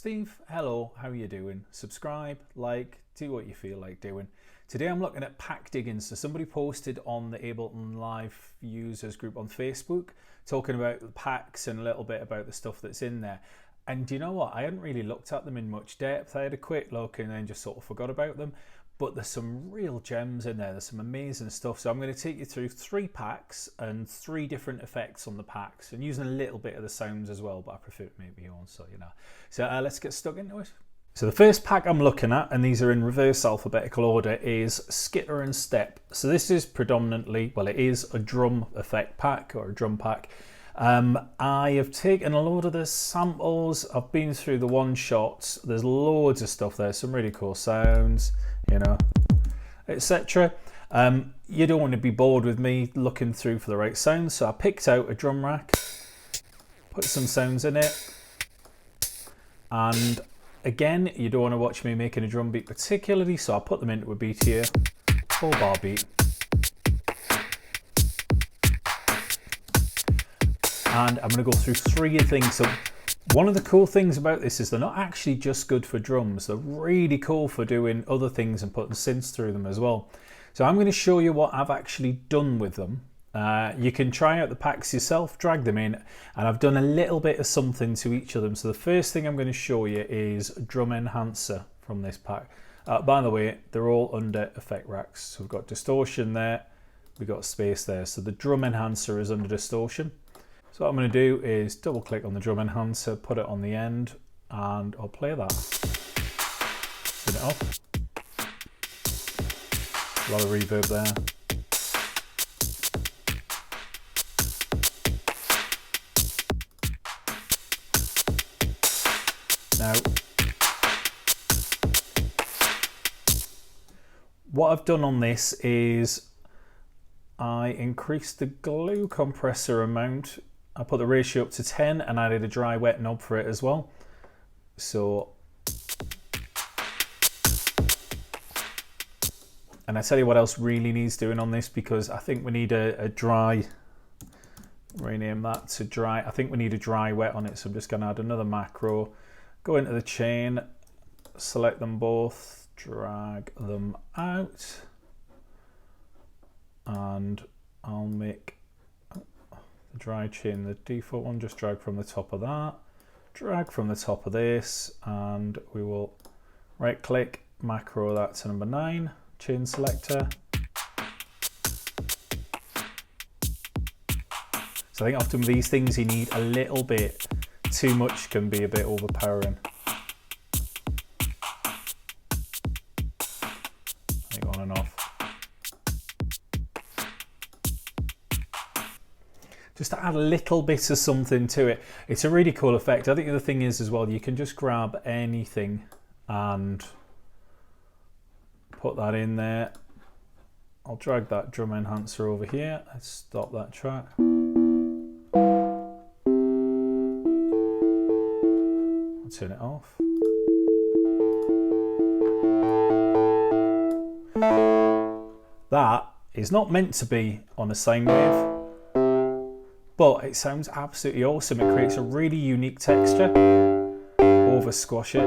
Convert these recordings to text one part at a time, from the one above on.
Steve, hello, how are you doing? Subscribe, like, do what you feel like doing. Today I'm looking at pack digging. So somebody posted on the Ableton Live users group on Facebook talking about the packs and a little bit about the stuff that's in there. And you know what? I hadn't really looked at them in much depth. I had a quick look and then just sort of forgot about them. But there's some real gems in there. There's some amazing stuff. So I'm going to take you through 3 packs and 3 different effects on the packs and using a little bit of the sounds as well, but I prefer it maybe on, so you know. So let's get stuck into it. So the first pack I'm looking at, and these are in reverse alphabetical order, is Skitter and Step. So this is predominantly, well, it is a drum effect pack or a drum pack. I have taken a load of the samples. I've been through the one shots. There's loads of stuff there, some really cool sounds, you know, etc. You don't want to be bored with me looking through for the right sounds, so I picked out a drum rack, put some sounds in it, and again, you don't want to watch me making a drum beat particularly, so I put them into a beat here, 4-bar beat. And I'm going to go through 3 things. So one of the cool things about this is they're not actually just good for drums. They're really cool for doing other things and putting synths through them as well. So I'm going to show you what I've actually done with them. You can try out the packs yourself, drag them in, and I've done a little bit of something to each of them. So the first thing I'm going to show you is Drum Enhancer from this pack. By the way, they're all under effect racks. So we've got distortion there, we've got space there. So the Drum Enhancer is under distortion. So what I'm going to do is double click on the Drum Enhancer, put it on the end, and I'll play that. Turn it off. A lot of reverb there. Now, what I've done on this is I increased the glue compressor amount. I put the ratio up to 10 and added a dry wet knob for it as well. So, and I tell you what else really needs doing on this, because I think we need a dry, rename that to dry. I think we need a dry wet on it. So I'm just going to add another macro, go into the chain, select them both, drag them out, and I'll make the dry chain the default one. Just drag from the top of that, drag from the top of this, and we will right click, macro that to number 9, chain selector. So I think often with these things you need a little bit. Too much can be a bit overpowering. I think on and off. Just to add a little bit of something to it. It's a really cool effect. I think the thing is as well, you can just grab anything and put that in there. I'll drag that drum enhancer over here. Let's stop that track. I'll turn it off. That is not meant to be on a sine wave, but it sounds absolutely awesome. It creates a really unique texture. Over squash it,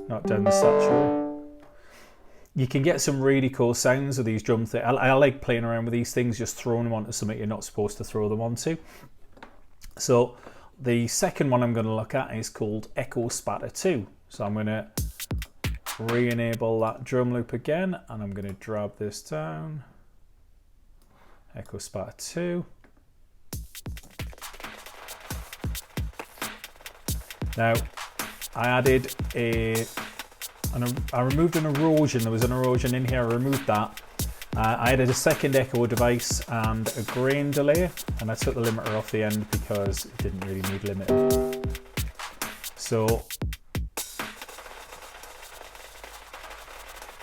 not down the saturate. You can get some really cool sounds with these drum things. I like playing around with these things, just throwing them onto something you're not supposed to throw them onto. So the second one I'm going to look at is called Echo Spatter 2. So I'm going to re-enable that drum loop again, and I'm going to drag this down. Echo Spatter 2. Now, I added I removed an erosion. There was an erosion in here. I removed that. I added a second echo device and a grain delay, and I took the limiter off the end because it didn't really need limiting. So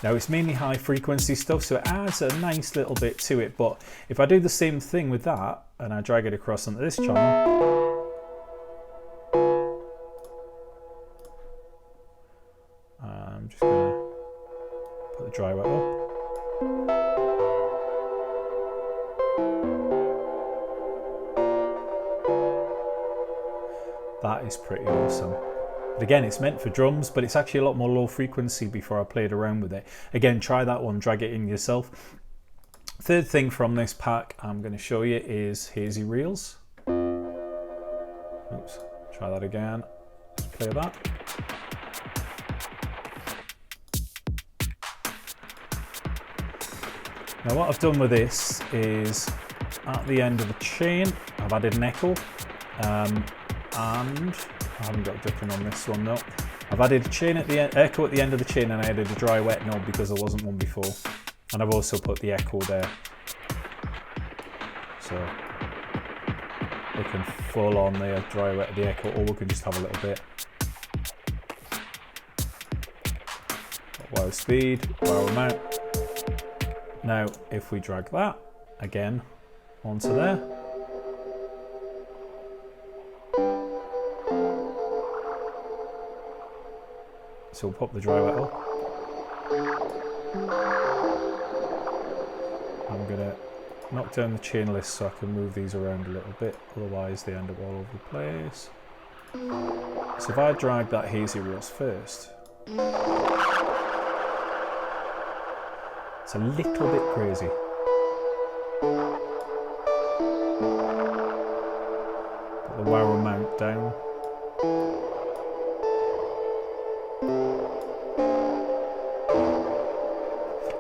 now it's mainly high frequency stuff, so it adds a nice little bit to it. But if I do the same thing with that and I drag it across onto this channel, I'm just going to put the dry wet up. That is pretty awesome. But again, it's meant for drums, but it's actually a lot more low frequency before I played around with it. Again, try that one, drag it in yourself. Third thing from this pack I'm going to show you is hazy reels. Oops, try that again. Let's play that. Now what I've done with this is at the end of the chain I've added an echo, and I haven't got dipping on this one though. I've added a chain at the echo at the end of the chain, and I added a dry wet knob because there wasn't one before, and I've also put the echo there, so we can full on the dry wet of the echo, or we can just have a little bit. Wild speed, wild amount. Now if we drag that again onto there, so we'll pop the dry wet up. I'm gonna knock down the chain list so I can move these around a little bit, otherwise they end up all over the place. So if I drag that hazy reels first, it's a little bit crazy. Put the wow amount down.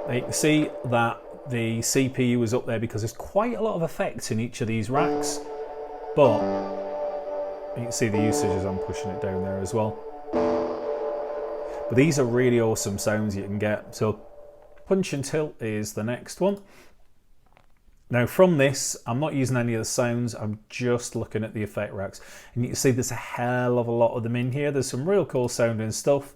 Now you can see that the CPU is up there because there's quite a lot of effects in each of these racks, but you can see the usage as I'm pushing it down there as well. But these are really awesome sounds you can get. So punch and tilt is the next one. Now from this, I'm not using any of the sounds, I'm just looking at the effect racks. And you can see there's a hell of a lot of them in here. There's some real cool sounding stuff,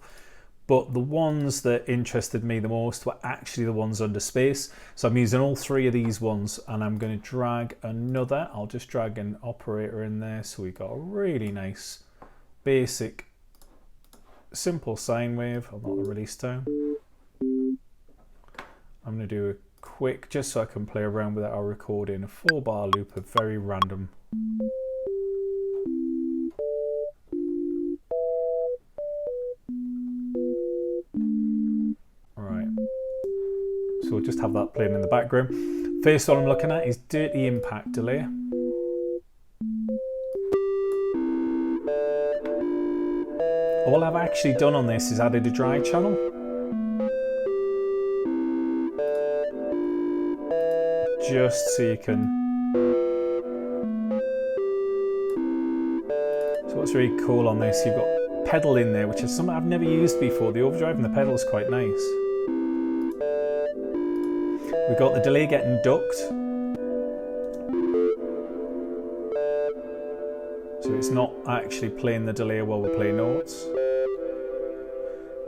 but the ones that interested me the most were actually the ones under space. So I'm using all three of these ones, and I'm going to drag another. I'll just drag an operator in there, so we got a really nice, basic, simple sine wave. I'll knock the release down. I'm going to do a quick, just so I can play around with it, I'll record in a 4-bar loop of very random. Alright, so we'll just have that playing in the background. First one I'm looking at is Dirty Impact Delay. All I've actually done on this is added a dry channel. Just so you can. So what's really cool on this, you've got pedal in there, which is something I've never used before. The overdrive and the pedal is quite nice. We've got the delay getting ducked, so it's not actually playing the delay while we play notes.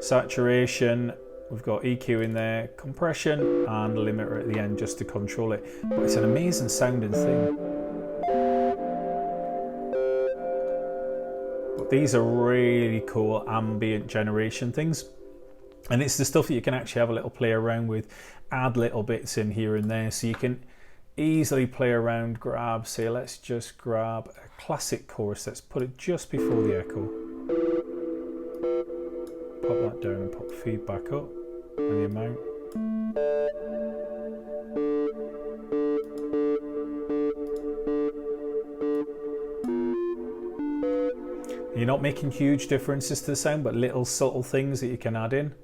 Saturation, we've got EQ in there, compression, and a limiter at the end just to control it. But it's an amazing sounding thing. But these are really cool ambient generation things. And it's the stuff that you can actually have a little play around with, add little bits in here and there. So you can easily play around, grab, say, let's just grab a classic chorus. Let's put it just before the echo. Pop that down and pop feedback up. And the amount. You're not making huge differences to the sound, but little subtle things that you can add in.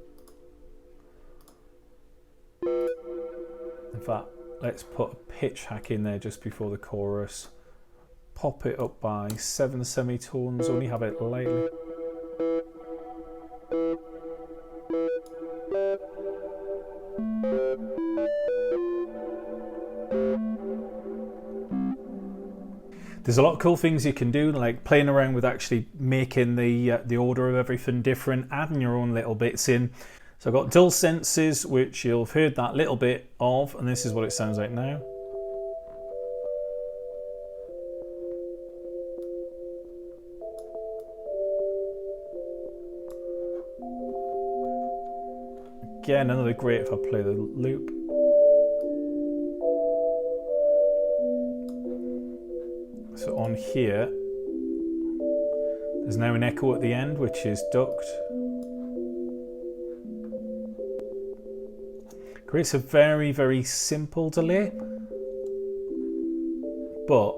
In fact, let's put a pitch hack in there just before the chorus. Pop it up by 7 semitones, only have it lightly. There's a lot of cool things you can do, like playing around with actually making the order of everything different, adding your own little bits in. So I've got dull senses, which you'll have heard that little bit of, and this is what it sounds like now. Again, another great if I play the loop. So on here, There's now an echo at the end, which is ducked. Creates a very, very simple delay, but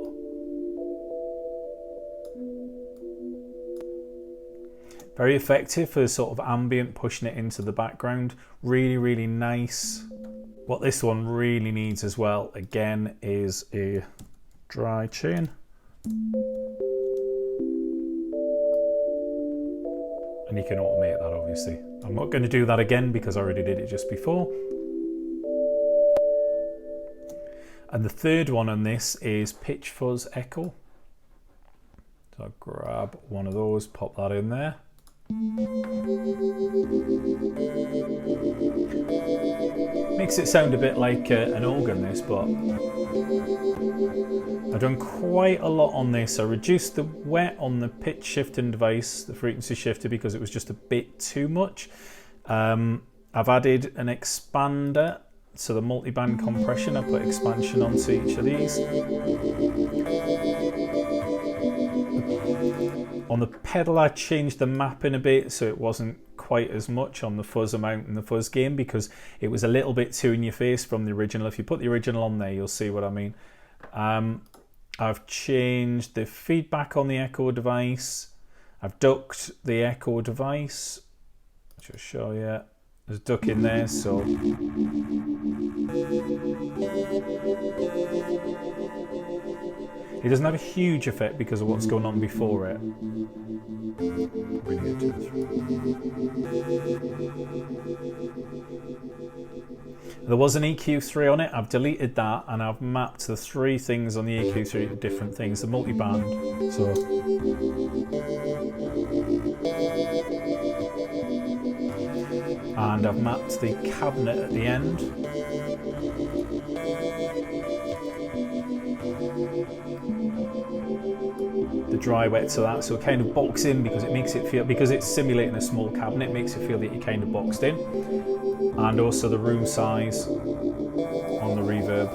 very effective for sort of ambient, pushing it into the background. Really, really nice. What this one really needs as well, again, is a dry chain. And you can automate that, obviously. I'm not going to do that again because I already did it just before. And the third one on this is pitch fuzz echo. So I'll grab one of those, pop that in there. Makes it sound a bit like an organ, this, but I've done quite a lot on this. I reduced the wet on the pitch shifting device, the frequency shifter, because it was just a bit too much. I've added an expander, so the multi-band compression, I put expansion onto each of these. On the pedal, I changed the mapping a bit so it wasn't quite as much on the fuzz amount and the fuzz gain, because it was a little bit too in your face from the original. If you put the original on there, you'll see what I mean. I've changed the feedback on the echo device. I've ducked the echo device. Just show you. There's a duck in there, so it doesn't have a huge effect because of what's going on before it. There was an EQ3 on it. I've deleted that and I've mapped the three things on the EQ3 to different things. The multi-band, so and I've mapped the cabinet at the end. The dry wet to that, so it kind of box in because it makes it feel, because it's simulating a small cabinet, it makes it feel that you're kind of boxed in. And also the room size on the reverb,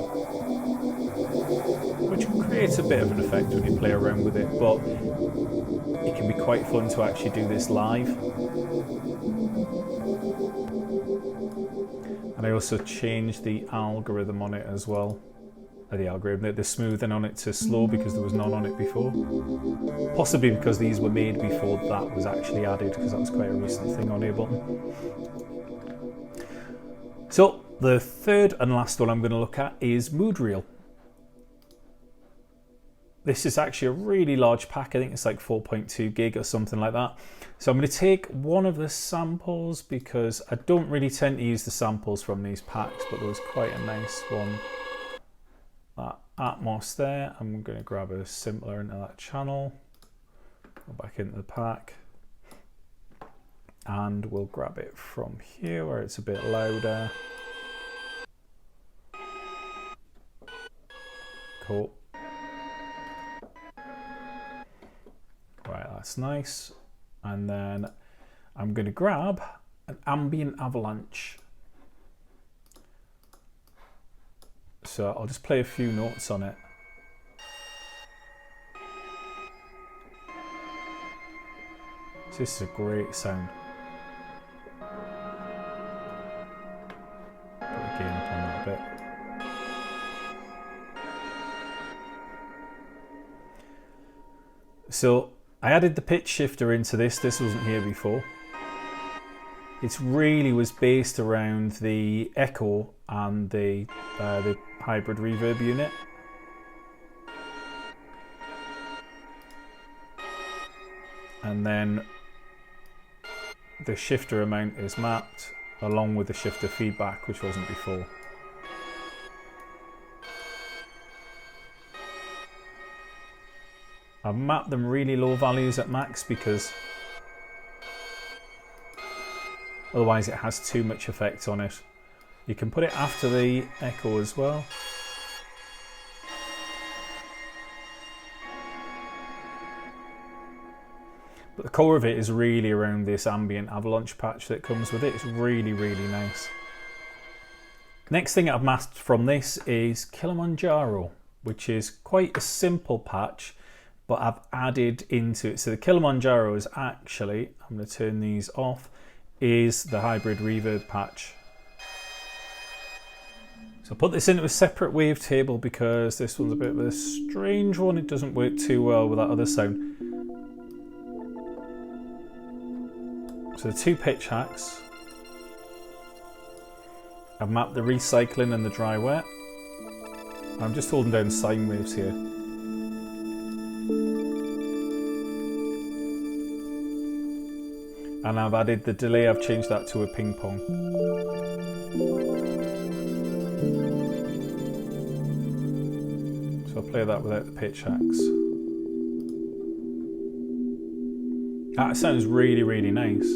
which creates a bit of an effect when you play around with it, but it can be quite fun to actually do this live. And I also changed the algorithm on it as well. The smoothing on it to slow, because there was none on it before. Possibly because these were made before that was actually added, because that was quite a recent thing on Ableton. So the third and last one I'm going to look at is Mood Reel. This is actually a really large pack. I think it's like 4.2 gig or something like that. So I'm going to take one of the samples, because I don't really tend to use the samples from these packs, but there was quite a nice one. That Atmos there. I'm going to grab a simpler into that channel, go back into the pack, and we'll grab it from here where it's a bit louder. Cool. Right, that's nice. And then I'm going to grab an ambient avalanche. So I'll just play a few notes on it. So this is a great sound. Put the gain up on that a bit. So I added the pitch shifter into this. This wasn't here before. It really was based around the echo and the hybrid reverb unit. And then the shifter amount is mapped along with the shifter feedback, which wasn't before. I've mapped them really low values at max, because otherwise it has too much effect on it. You can put it after the echo as well. But the core of it is really around this ambient avalanche patch that comes with it. It's really, really nice. Next thing I've masked from this is Kilimanjaro, which is quite a simple patch, but I've added into it. So the Kilimanjaro is actually, I'm going to turn these off, is the hybrid reverb patch. So I put this into a separate wavetable because this one's a bit of a strange one. It doesn't work too well with that other sound. So the 2 pitch hacks. I've mapped the recycling and the dry wet. I'm just holding down sine waves here. And I've added the delay, I've changed that to a ping pong. So I'll play that without the pitch hacks. That sounds really, really nice.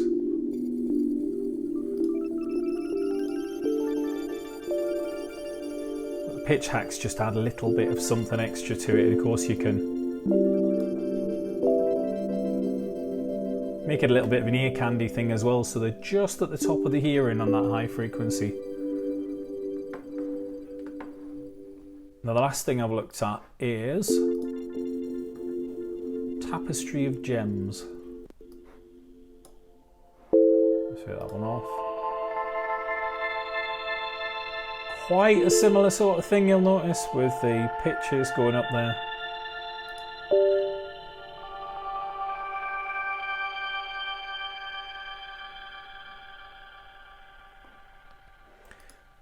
The pitch hacks just add a little bit of something extra to it, and of course you can make it a little bit of an ear candy thing as well, so they're just at the top of the hearing on that high frequency. Now the last thing I've looked at is Tapestry of Gems. Let's take that one off. Quite a similar sort of thing, you'll notice, with the pitches going up there.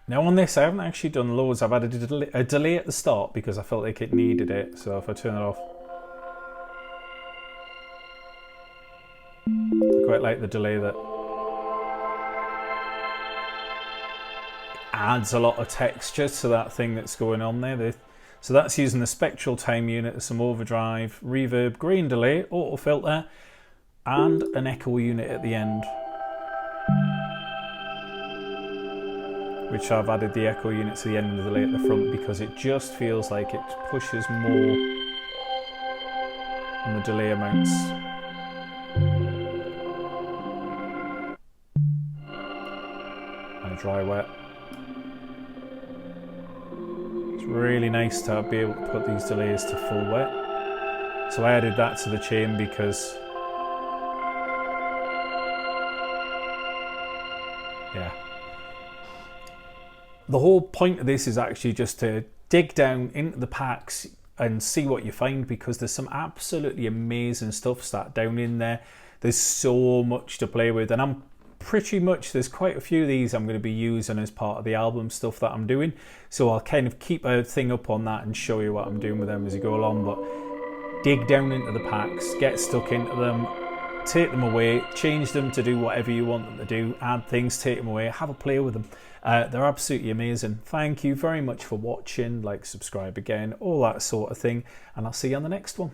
Now on this, I haven't actually done loads. I've added a delay at the start because I felt like it needed it. So if I turn it off, I quite like the delay that adds a lot of texture to that thing that's going on there. So that's using the spectral time unit, some overdrive, reverb, grain delay, auto filter, and an echo unit at the end. Which I've added the echo unit to the end and the delay at the front because it just feels like it pushes more on the delay amounts. And a dry wet. It's really nice to be able to put these delays to full wet. So I added that to the chain because, yeah. The whole point of this is actually just to dig down into the packs and see what you find, because there's some absolutely amazing stuff sat down in there. There's so much to play with, and I'm pretty much, there's quite a few of these I'm going to be using as part of the album stuff that I'm doing. So I'll kind of keep a thing up on that and show you what I'm doing with them as you go along. But dig down into the packs, get stuck into them, take them away, change them to do whatever you want them to do, add things, take them away, have a play with them. They're absolutely amazing. Thank you very much for watching. Like, subscribe again, all that sort of thing, and I'll see you on the next one.